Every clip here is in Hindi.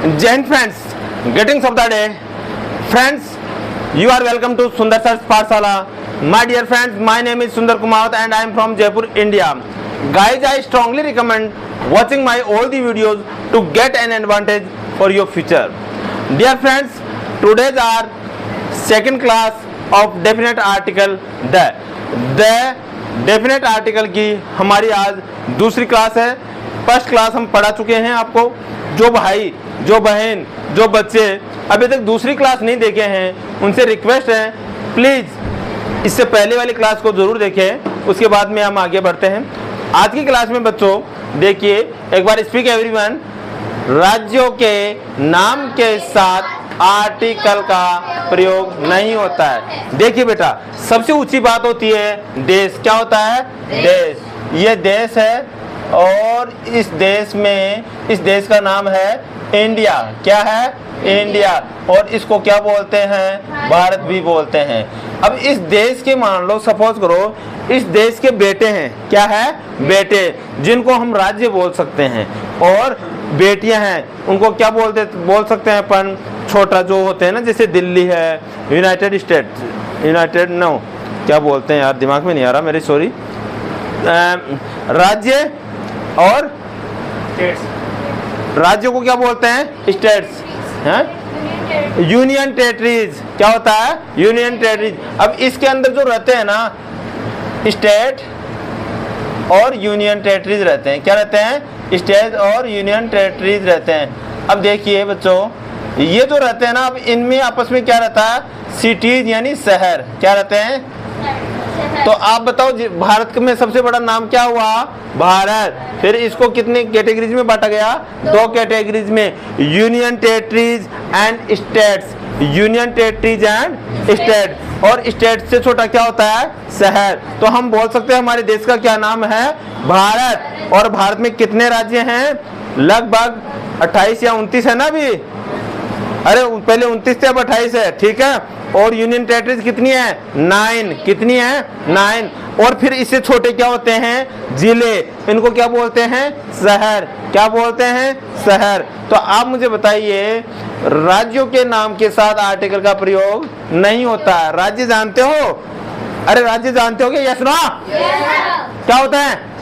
Jain friends, greetings of the day. Friends, you are welcome to Sundar Sir's Pathshala. My dear friends, my name is Sundar Kumar and I am from Jaipur, India. Guys, I strongly recommend watching my all the videos to get an advantage for your future. Dear friends, today's our second class of definite article the definite article की हमारी आज दूसरी क्लास है। फर्स्ट क्लास हम पढ़ा चुके हैं आपको। जो भाई, जो बहन, जो बच्चे अभी तक दूसरी क्लास नहीं देखे हैं उनसे रिक्वेस्ट है प्लीज़ इससे पहले वाली क्लास को ज़रूर देखें, उसके बाद में हम आगे बढ़ते हैं। आज की क्लास में बच्चों देखिए एक बार स्पीक एवरीवन। राज्यों के नाम के साथ आर्टिकल का प्रयोग नहीं होता है। देखिए बेटा, सबसे ऊंची बात होती है देश। क्या होता है? देश। ये देश है और इस देश का नाम है इंडिया। क्या है? इंडिया। और इसको क्या बोलते हैं? भारत भी बोलते हैं। अब इस देश के मान लो, सपोज करो इस देश के बेटे हैं। क्या है? बेटे, जिनको हम राज्य बोल सकते हैं, और बेटियां हैं उनको क्या बोल सकते हैं अपन? छोटा जो होते हैं ना, जैसे दिल्ली है, यूनाइटेड क्या बोलते हैं यार, दिमाग में नहीं आ रहा मेरे, सॉरी। राज्य और राज्यों को क्या बोलते हैं? स्टेट्स हैं। Union territories. क्या होता है? Union territories. अब इसके अंदर जो रहते हैं ना, स्टेट और यूनियन टेरिटरीज रहते हैं। क्या रहते हैं? स्टेट और यूनियन टेरिटरीज रहते हैं। अब देखिए बच्चों, ये जो रहते हैं ना, अब इनमें आपस में क्या रहता है? सिटीज यानी शहर। क्या रहते हैं? तो आप बताओ भारत में सबसे बड़ा नाम क्या हुआ? भारत। फिर इसको कितने कैटेगरीज में बांटा गया? दो कैटेगरीज में, union territories and states. Union territories and state. और स्टेट से छोटा क्या होता है? शहर। तो हम बोल सकते हैं हमारे देश का क्या नाम है? भारत। और भारत में कितने राज्य हैं? लगभग 28 या 29 है ना अभी। अरे पहले 29 थे, अब 28 है, ठीक है। और यूनियन टेरिटरीज कितनी है? 9। कितनी है? 9। और फिर इससे छोटे क्या होते हैं? जिले। इनको क्या बोलते हैं? शहर। क्या बोलते हैं? शहर। तो आप मुझे बताइए, राज्यों के नाम के साथ आर्टिकल का प्रयोग नहीं होता है। राज्य जानते हो? अरे राज्य जानते हो क्या? Yes no? क्या होता है?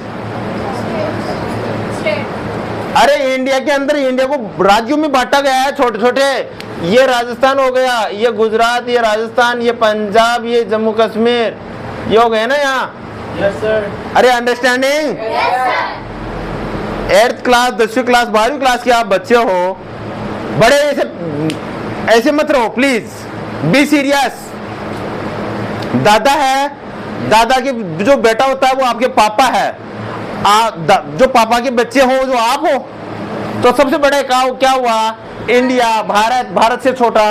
अरे इंडिया के अंदर इंडिया को राज्यों में बांटा गया है, छोटे छोटे। ये राजस्थान हो गया, ये गुजरात, ये राजस्थान, ये पंजाब, ये जम्मू कश्मीर, ये हो गए ना यहाँ। Yes sir. अरे अंडरस्टैंडिंग? 8th क्लास, 10वीं क्लास, 12वीं क्लास के आप बच्चे हो, बड़े ऐसे मत रहो प्लीज, बी सीरियस। दादा है, दादा के जो बेटा होता है वो आपके पापा है। जो पापा के बच्चे हो जो आप हो, तो सबसे बड़े क्या हुआ? इंडिया, भारत। भारत से छोटा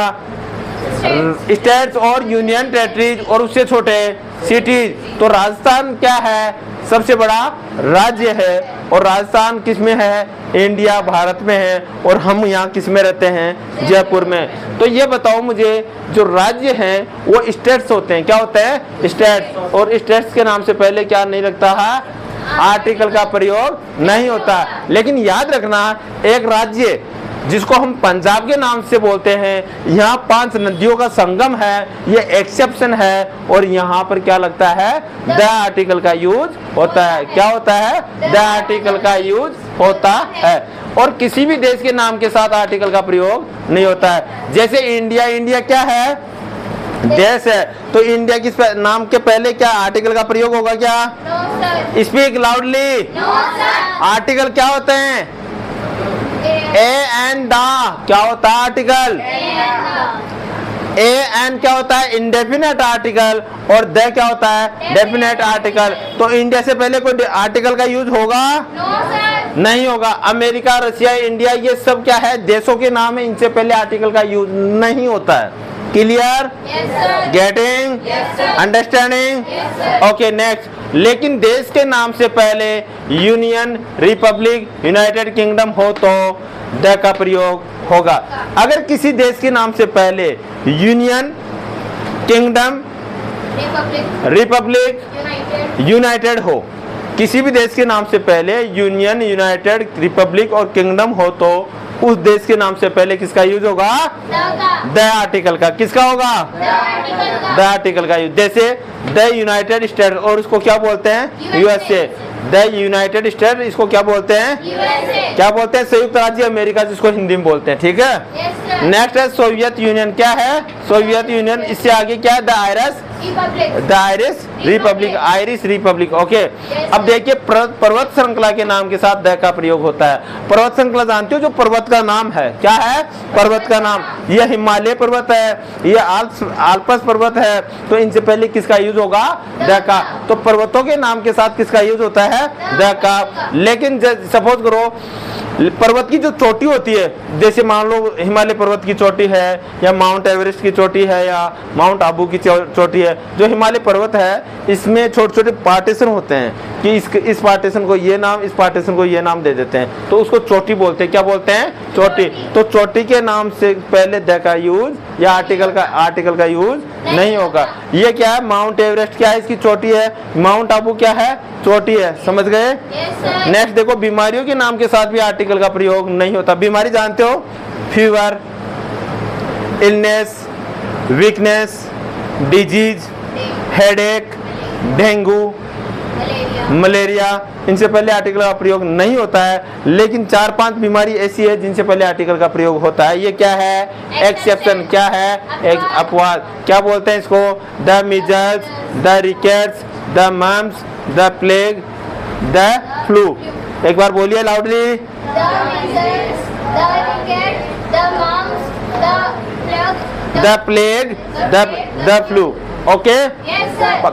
स्टेट्स और यूनियन टेरिटरीज, और उससे छोटे सिटीज। तो राजस्थान क्या है? सबसे बड़ा राज्य है। और राजस्थान किस में है? इंडिया, भारत में है। और हम यहाँ किस में रहते हैं? जयपुर में। तो ये बताओ मुझे, जो राज्य हैं वो स्टेट्स होते हैं। क्या होते हैं? स्टेट्स। और स्टेट्स के नाम से पहले क्या नहीं लगता है? आर्टिकल का प्रयोग नहीं होता। लेकिन याद रखना, एक राज्य जिसको हम पंजाब के नाम से बोलते हैं, यहाँ 5 नदियों का संगम है, ये एक्सेप्शन है। और यहाँ पर क्या लगता है? द आर्टिकल का यूज होता है। क्या होता है? द आर्टिकल का यूज होता है। और किसी भी देश के नाम के साथ आर्टिकल का प्रयोग नहीं होता है। जैसे इंडिया, इंडिया क्या है? देश है। तो इंडिया किस नाम के पहले क्या आर्टिकल का प्रयोग होगा? क्या? Speak loudly. आर्टिकल क्या होते हैं? A and the. क्या होता है आर्टिकल? ए एंड क्या होता है? Indefinite article. और द क्या होता है? Definite article. तो इंडिया से पहले कोई आर्टिकल का यूज होगा? नहीं होगा। अमेरिका, रशिया, इंडिया, ये सब क्या है? देशों के नाम है, इनसे पहले आर्टिकल का यूज नहीं होता है। Clear? Getting? Understanding? Okay, next. लेकिन देश के नाम से पहले यूनियन, रिपब्लिक, यूनाइटेड किंगडम हो तो द का प्रयोग होगा। अगर किसी देश के नाम से पहले यूनियन, किंगडम, रिपब्लिक, यूनाइटेड हो, किसी भी देश के नाम से पहले यूनियन, यूनाइटेड, रिपब्लिक और किंगडम हो तो उस देश के नाम से पहले किसका यूज होगा? द आर्टिकल का। किसका होगा? द आर्टिकल का यूज। जैसे द यूनाइटेड स्टेट, और इसको क्या बोलते हैं? यूएसए। द यूनाइटेड स्टेट, इसको क्या बोलते हैं? क्या बोलते हैं? संयुक्त राज्य अमेरिका, जिसको हिंदी में बोलते हैं। ठीक है। नेक्स्ट है सोवियत यूनियन। क्या है? Soviet union. इससे आगे क्या है? The Irish Republic. Irish Republic. Okay. अब देखिए पर्वत श्रृंखला के नाम के साथ द का प्रयोग होता है। पर्वत श्रृंखला जानते हो, जो पर्वत का नाम है। क्या है? पर्वत का नाम। यह हिमालय पर्वत है, यह आल्प्स पर्वत है, तो इनसे पहले किसका यूज होगा? द का। तो पर्वतों के नाम के साथ किसका यूज होता है? द का। लेकिन सपोज करो पर्वत की जो चोटी होती है, जैसे मान लो हिमालय पर्वत की चोटी है, या माउंट एवरेस्ट की चोटी है, या माउंट आबू की चोटी है। जो हिमालय पर्वत है, इसमें छोटे छोटे पार्टीशन होते हैं कि इस पार्टीशन को ये नाम, इस पार्टीशन को ये नाम दे देते हैं, तो उसको चोटी बोलते हैं। क्या बोलते हैं? चोटी। तो चोटी के नाम से पहले द का यूज या आर्टिकल का यूज नहीं होगा। ये क्या है? माउंट एवरेस्ट क्या है? इसकी चोटी है। माउंट आबू क्या है? चोटी है। समझ गए? नेक्स्ट देखो, बीमारियों के नाम के साथ भी आर्टिकल का प्रयोग नहीं होता। बीमारी जानते हो? Fever, illness, weakness, disease, headache, dengue, malaria, इनसे पहले आर्टिकल का प्रयोग नहीं होता है। लेकिन 4-5 बीमारी ऐसी है जिनसे पहले आर्टिकल का प्रयोग होता है। ये क्या है? एक्सेप्शन। क्या है? एक अपवाद। क्या बोलते हैं इसको? The measles, the rickets, the mumps, the plague, the flu. एक बार बोलिए loudly. The plague, the flu. Okay.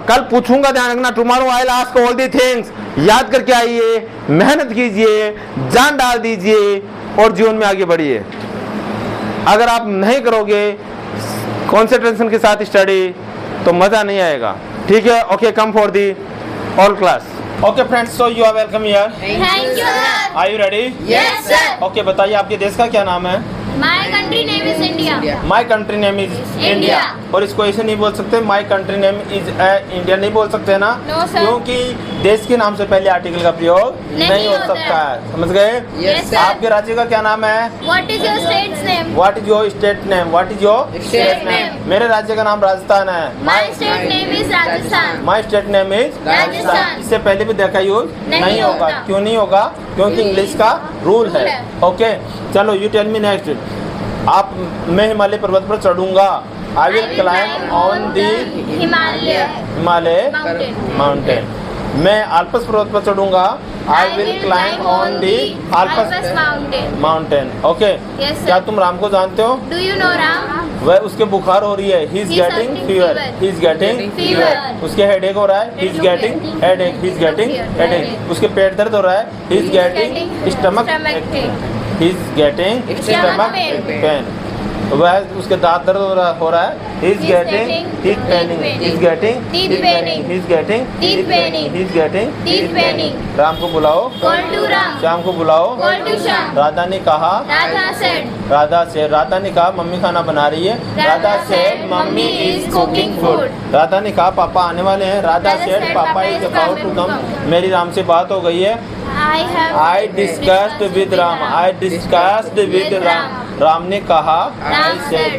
कल पूछूंगा, ध्यान रखना। Tomorrow I will ask all the things. याद करके आइए, मेहनत कीजिए, जान डाल दीजिए और जीवन में आगे बढ़िए। अगर आप नहीं करोगे कंसंट्रेशन के साथ स्टडी, तो मजा नहीं आएगा। ठीक है? Okay, come for the all class. Okay friends, so you are welcome here. Thank you sir. Are you ready? Yes sir. Okay, बताइए आपके देश का क्या नाम है? My country name is India. My country name is India. और इसको ऐसे नहीं बोल सकते, my country name is India नहीं बोल सकते ना? No, sir. क्योंकि देश के नाम से पहले आर्टिकल का प्रयोग नहीं हो होता सकता है। समझ गए? Yes, sir. आपके राज्य का क्या नाम है? What is your states name? What is your state name? What is your State name. मेरे राज्य का नाम राजस्थान है। My state name is Rajasthan. My state name is Rajasthan. इससे पहले भी देखा यूज नहीं होगा। होगा। क्यों नहीं होगा? क्योंकि इंग्लिश का रूल है। ओके, चलो यू टेल मी नेक्स्ट। मैं हिमालय पर्वत पर चढ़ूंगा। I will climb on the Himalaya mountain. मैं आल्प्स पर्वत पर चढ़ूंगा। I will climb on the Alps mountain. Okay. क्या तुम राम को जानते हो? Do you know Ram? वह उसके बुखार हो रही है। He is getting fever. He is getting fever. उसके हेडेक हो रहा है। He is getting headache. He is getting headache. उसके पेट दर्द हो रहा है। He is getting stomach. He is getting stomach pain. वह उसके दांत दर्द हो रहा है। He is getting teeth paining. He is getting teeth paining. He is getting teeth paining. He is getting teeth paining. Ram को बुलाओ। Call to Ram. श्याम को बुलाओ। Call to Shyam. राधा ने कहा। राधा सेड। राधा ने कहा मम्मी खाना बना रही है। Radha said mummy is cooking food. Radha ने कहा पापा आने वाले हैं। राधा सेड पापा इज अबाउट टू कम। मेरी राम से बात हो गई है। I discussed with Ram. I discussed with Ram. Ram ने कहा। I said.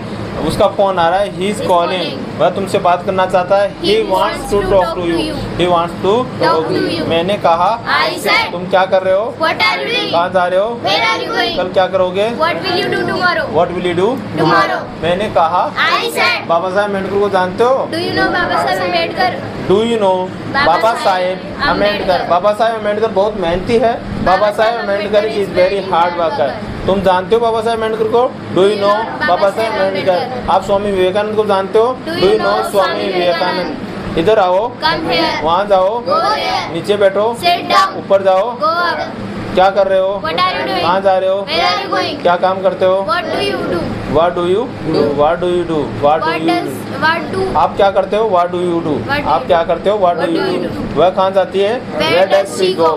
उसका फोन आ रहा है। He is calling. वह तुमसे बात करना चाहता है। He wants to talk to you. He wants to talk to you. मैंने कहा। I said. तुम क्या कर रहे हो? What are you doing? कहाँ जा रहे हो? Where are you going? कल क्या करोगे? What will you do tomorrow? What will you do? Tomorrow. मैंने कहा। I said. बाबा साहेब अम्बेडकर को जानते हो? Do you know Baba Saheb Ambedkar? Do you know Baba Baba Saheb Saheb Ambedkar? Ambedkar. Baba Saheb Ambedkar बहुत मेहनती है। Baba Saheb Ambedkar is very hard worker. तुम जानते हो बाबा साहेब अम्बेडकर को? Do you know Baba Saheb Ambedkar? आप स्वामी विवेकानंद को जानते हो? Do you know Swami Vivekananda? इधर आओ। Come here. वहाँ जाओ। Go here. नीचे बैठो। Sit down. ऊपर जाओ। Go up. क्या कर रहे हो? What are you doing? कहाँ जा रहे हो? Where are you going? क्या काम करते हो? What do you do? What do you do? What do you do? What do you do? What do? आप क्या करते हो? What do you do? What do आप you क्या do? करते हो? What do you do? वह कहाँ जाती है? Where does she go?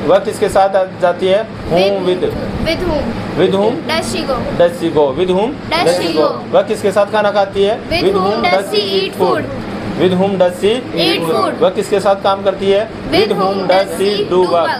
वह किसके साथ जाती है? Whom with? With whom? With whom? Does she go? Does she go? With whom? Does she go? वह किसके साथ खाना खाती है? With whom does she eat food? With whom does she Eat food. वह किसके साथ काम करती है? With whom does she do work?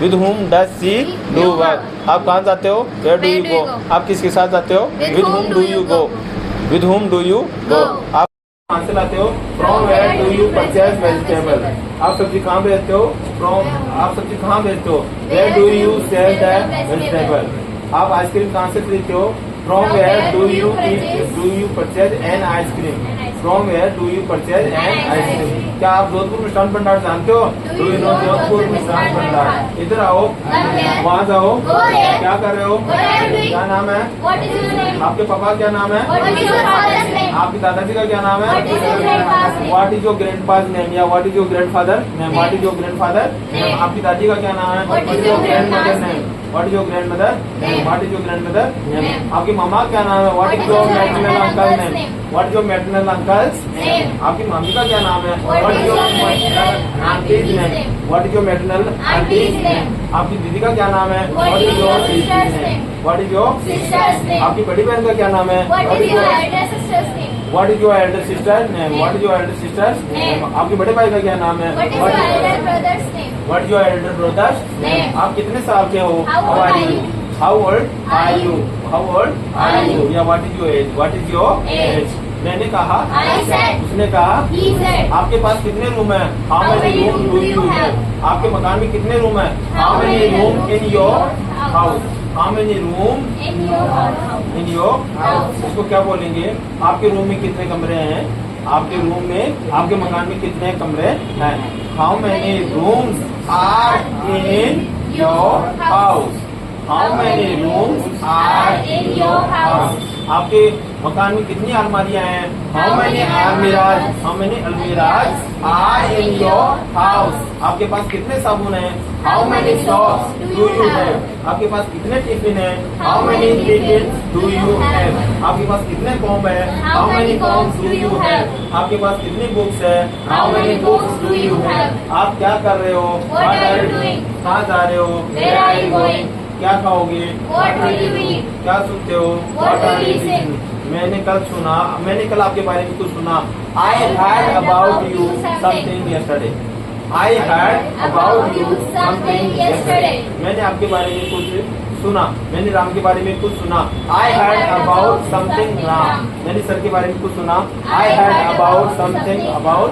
With whom does she do work. आप कहाँ जाते हो? Where do Where you do you go. go? आप किसके साथ जाते हो? With with whom whom do do you you go. go? With whom do you go. Go. आप कहाँ से लाते हो? From where do you purchase vegetable. आप सब्जी कहाँ बेचते हो? आप सब्जी कहाँ बेचते हो? Where do you sell the vegetable. आप आइसक्रीम कहाँ से खरीदते हो? From where do you purchase an ice cream. From where do you purchase an ice cream. क्या आप जोधपुर मिष्ठान भंडार जानते हो? Do you no Jodhpur Mishthan Bhandar? इधर आओ, वहाँ जाओ। Go there. क्या कर रहे हो? What are you doing? क्या नाम है? What is your name? आपके पापा का क्या नाम है? What is your father's name? आपके दादाजी का क्या नाम है? What is your grandpa's name? What is your grandpa's name या what is your grandfather name? What is your grandfather name? Name. आपकी दादी का क्या नाम है? What is your grandmother grandma's name? name? What is your grandmother name? Name. What is your grandmother name? Name. आपकी मम्मा का क्या नाम है? What What is is your your maternal maternal uncle uncle's name? name? What is your maternal uncles Name. आपकी मम्मी का क्या नाम है? What is your maternal aunties auntie's name? name? What is your maternal Auntie's name. आपकी दीदी का क्या नाम है? What is your sister's name? What is your Sister's name. आपकी बड़ी बहन का क्या नाम है? What is your elder sister's name? What is your elder sister name? What is your elder sister's name? Name. आपके बड़े भाई का क्या नाम है? What is your elder brother's name? What is your elder brother's Name. आप कितने साल के हो? How old are you? How old are you? How old are you? या what is your age? What is your age? मैंने कहा, I said. उसने कहा, He said. आपके पास कितने रूम है? How How many many room room do do you you have? have? आपके मकान में कितने रूम है? How many room rooms in in your your house? How many room In your house. in your House. इसको क्या बोलेंगे? आपके रूम में कितने कमरे हैं? आपके रूम में, आपके मकान में कितने कमरे हैं? How many rooms are in your house? How many rooms are in your house? आपके मकान में कितनी अलमारियां हैं? How many almirahs? How many almirahs are in your house? आपके पास कितने साबुन हैं? How many soaps do you have? आपके पास कितने टिफिन हैं? How many tiffins do you have? आपके पास कितने कॉम्ब है? How many combs do you have? आपके पास कितनी बुक्स है? How many books do you have? आप क्या कर रहे हो? What are you doing? कहाँ जा रहे हो? Where are you going? क्या खाओगे? What will you eat? क्या सुनते हो? What will you sing? मैंने कल आपके बारे में कुछ सुना। I heard about you something yesterday. I heard about you something yesterday. मैंने आपके बारे में कुछ सुना। मैंने राम के बारे में कुछ सुना। I heard about something Ram. मैंने सर के बारे में कुछ सुना। I heard about something about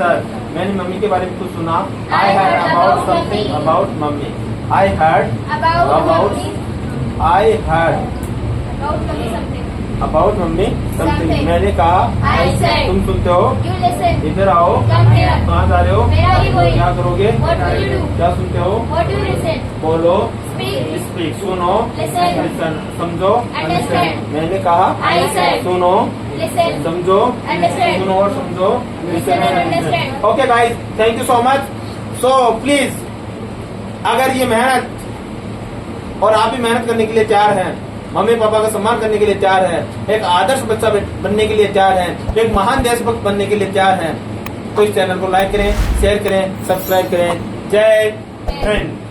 sir. मैंने मम्मी के बारे में कुछ सुना। I heard about something about mummy. I heard About mommy. I heard About mommy something. about mummy something। Something. मैंने कहा, I said. तुम सुनते हो? You listen. इधर आओ। Come here. कहाँ जा रहे हो? Where are you going? क्या करोगे? What will you do? क्या सुनते हो? What do you listen? बोलो। Speak. स्पीक। सुनो। Listen. Listen। समझो। Understand. मैंने कहा, I said. सुनो, Listen. समझो, Understand. सुनो और समझो। Listen and understand. Okay guys, thank you so much. So please, अगर ये मेहनत और आप भी मेहनत करने के लिए तैयार हैं, मम्मी पापा का सम्मान करने के लिए तैयार हैं, एक आदर्श बच्चा बनने के लिए तैयार हैं, एक महान देशभक्त बनने के लिए तैयार हैं, तो इस चैनल को लाइक करें, शेयर करें, सब्सक्राइब करें। जय हिंद।